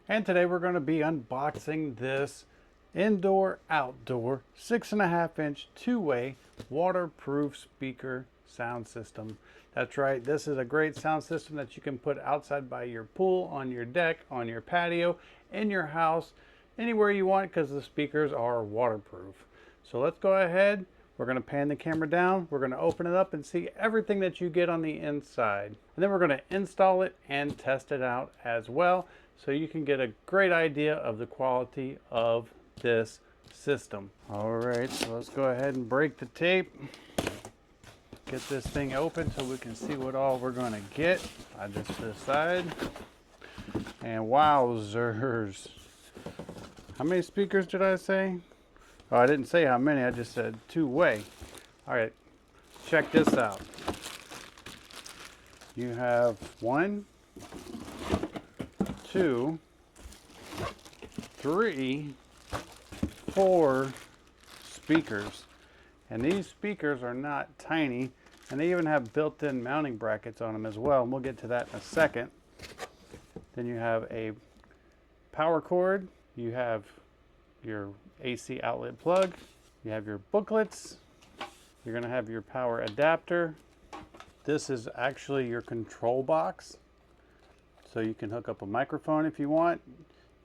And today we're going to be unboxing this indoor outdoor 6.5 inch two-way waterproof speaker sound system. That's right, this is a great sound system that you can put outside by your pool, on your deck, on your patio, in your house, anywhere you want, because the speakers are waterproof. So let's go ahead. We're going to pan the camera down. We're going to open it up and see everything that you get on the inside. And then we're going to install it and test it out as well, so you can get a great idea of the quality of this system. All right, so let's go ahead and break the tape. Get this thing open so we can see what all we're going to get. I just decide. And wowzers. How many speakers did I say? Oh, I didn't say how many, I just said two-way. All right, check this out. You have 1, 2, 3, 4 speakers. And these speakers are not tiny, and they even have built-in mounting brackets on them as well, and we'll get to that in a second. Then you have a power cord, you have your AC outlet plug, you have your booklets, you're going to have your power adapter. This is actually your control box, so you can hook up a microphone if you want.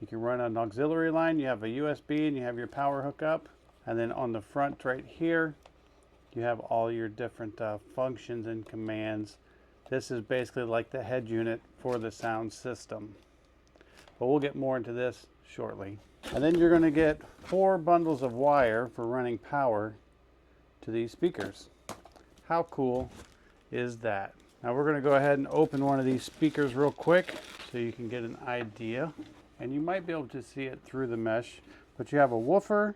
You can run an auxiliary line, you have a USB, and you have your power hookup. And then on the front right here, you have all your different functions and commands. This is basically like the head unit for the sound system, but we'll get more into this shortly. And then you're going to get 4 bundles of wire for running power to these speakers. How cool is that? Now we're going to go ahead and open one of these speakers real quick so you can get an idea. And you might be able to see it through the mesh, but you have a woofer,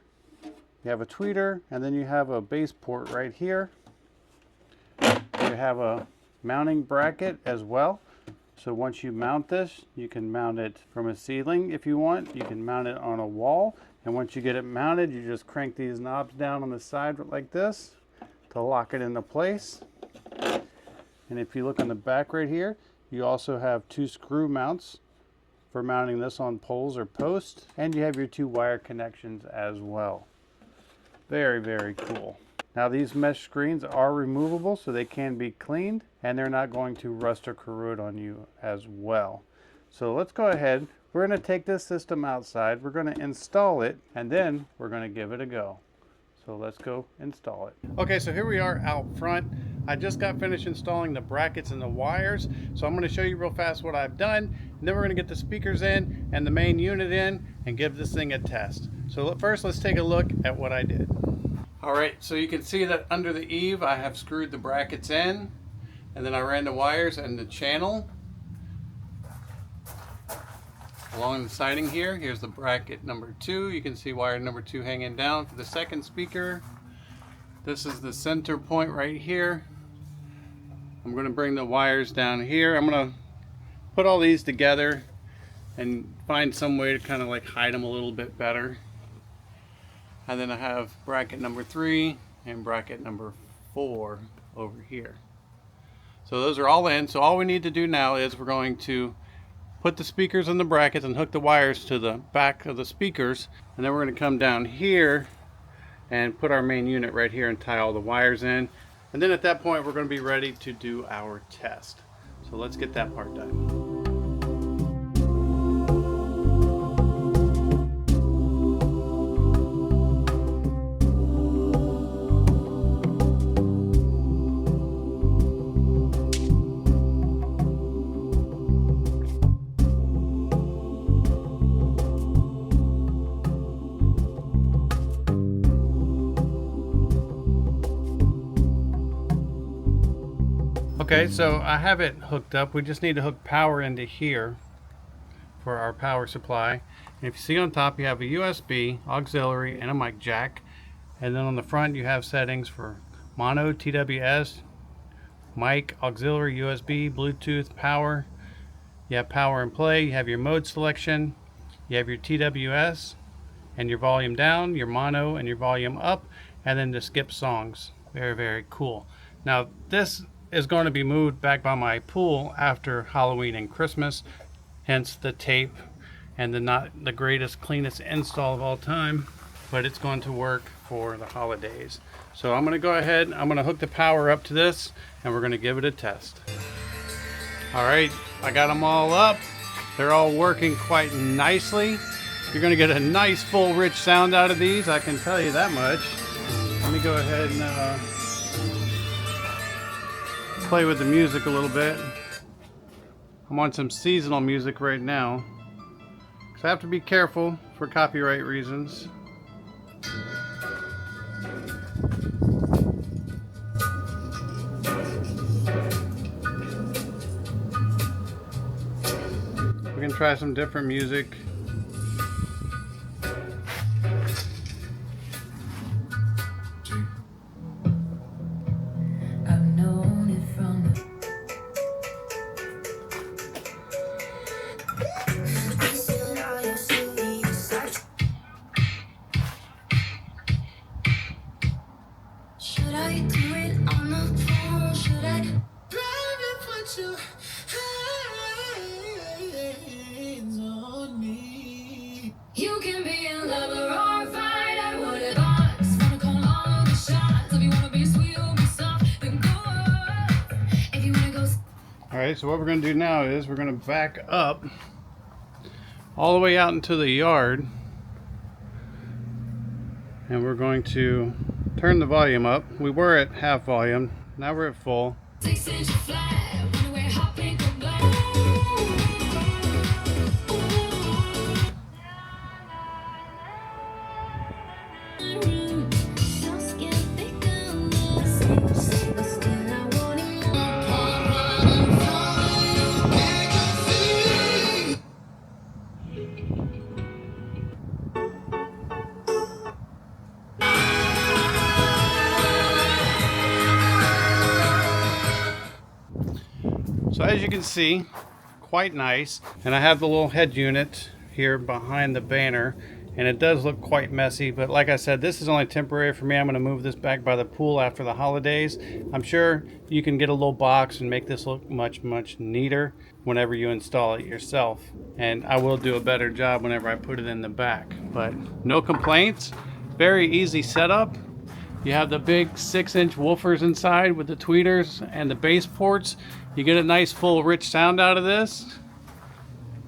you have a tweeter, and then you have a bass port right here. You have a mounting bracket as well. So once you mount this, you can mount it from a ceiling if you want. You can mount it on a wall. And once you get it mounted, you just crank these knobs down on the side like this to lock it into place. And if you look on the back right here, you also have 2 screw mounts for mounting this on poles or posts. And you have your 2 wire connections as well. Very, very cool. Now these mesh screens are removable, so they can be cleaned, and they're not going to rust or corrode on you as well. So let's go ahead. We're going to take this system outside, we're going to install it, and then we're going to give it a go. So let's go install it. Okay, so here we are out front. I just got finished installing the brackets and the wires, so I'm going to show you real fast what I've done, and then we're going to get the speakers in and the main unit in and give this thing a test. So first, let's take a look at what I did. Alright, so you can see that under the eave I have screwed the brackets in, and then I ran the wires and the channel along the siding here. Here's the bracket number 2. You can see wire number 2 hanging down for the second speaker. This is the center point right here. I'm going to bring the wires down here. I'm going to put all these together and find some way to kind of like hide them a little bit better. And then I have bracket number 3 and bracket number 4 over here. So those are all in. So all we need to do now is we're going to put the speakers in the brackets and hook the wires to the back of the speakers. And then we're going to come down here and put our main unit right here and tie all the wires in. And then at that point we're going to be ready to do our test. So let's get that part done. Okay, so I have it hooked up. We just need to hook power into here for our power supply. And if you see on top, you have a USB, auxiliary, and a mic jack. And then on the front, you have settings for mono, TWS, mic, auxiliary, USB, Bluetooth, power. You have power and play. You have your mode selection. You have your TWS and your volume down, your mono and your volume up, and then to skip songs. Very, very cool. Now, this is going to be moved back by my pool after Halloween and Christmas, hence the tape and not the greatest, cleanest install of all time, but it's going to work for the holidays. So I'm going to go ahead, I'm going to hook the power up to this, and we're going to give it a test. All right, I got them all up. They're all working quite nicely. You're going to get a nice, full, rich sound out of these, I can tell you that much. Let me go ahead and play with the music a little bit. I'm on some seasonal music right now, because I have to be careful for copyright reasons. We can try some different music. You can be a lover or a fighter, whatever. Just wanna call all the shots. If you wanna be sweet or be soft, then go up. If you wanna go. Alright, so what we're going to do now is we're going to back up all the way out into the yard, and we're going to turn the volume up. We were at half volume, now we're at full. 6-inch flat, wanna wear hot pink or black. So as you can see, quite nice. And I have the little head unit here behind the banner, and it does look quite messy, but like I said, this is only temporary for me. I'm going to move this back by the pool after the holidays. I'm sure you can get a little box and make this look much neater whenever you install it yourself, and I will do a better job whenever I put it in the back. But no complaints, very easy setup. You have the big 6-inch woofers inside with the tweeters and the bass ports. You get a nice, full, rich sound out of this.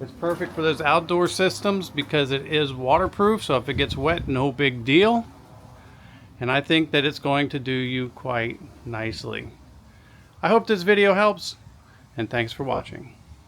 It's perfect for those outdoor systems because it is waterproof, so if it gets wet, no big deal. And I think that it's going to do you quite nicely. I hope this video helps, and thanks for watching.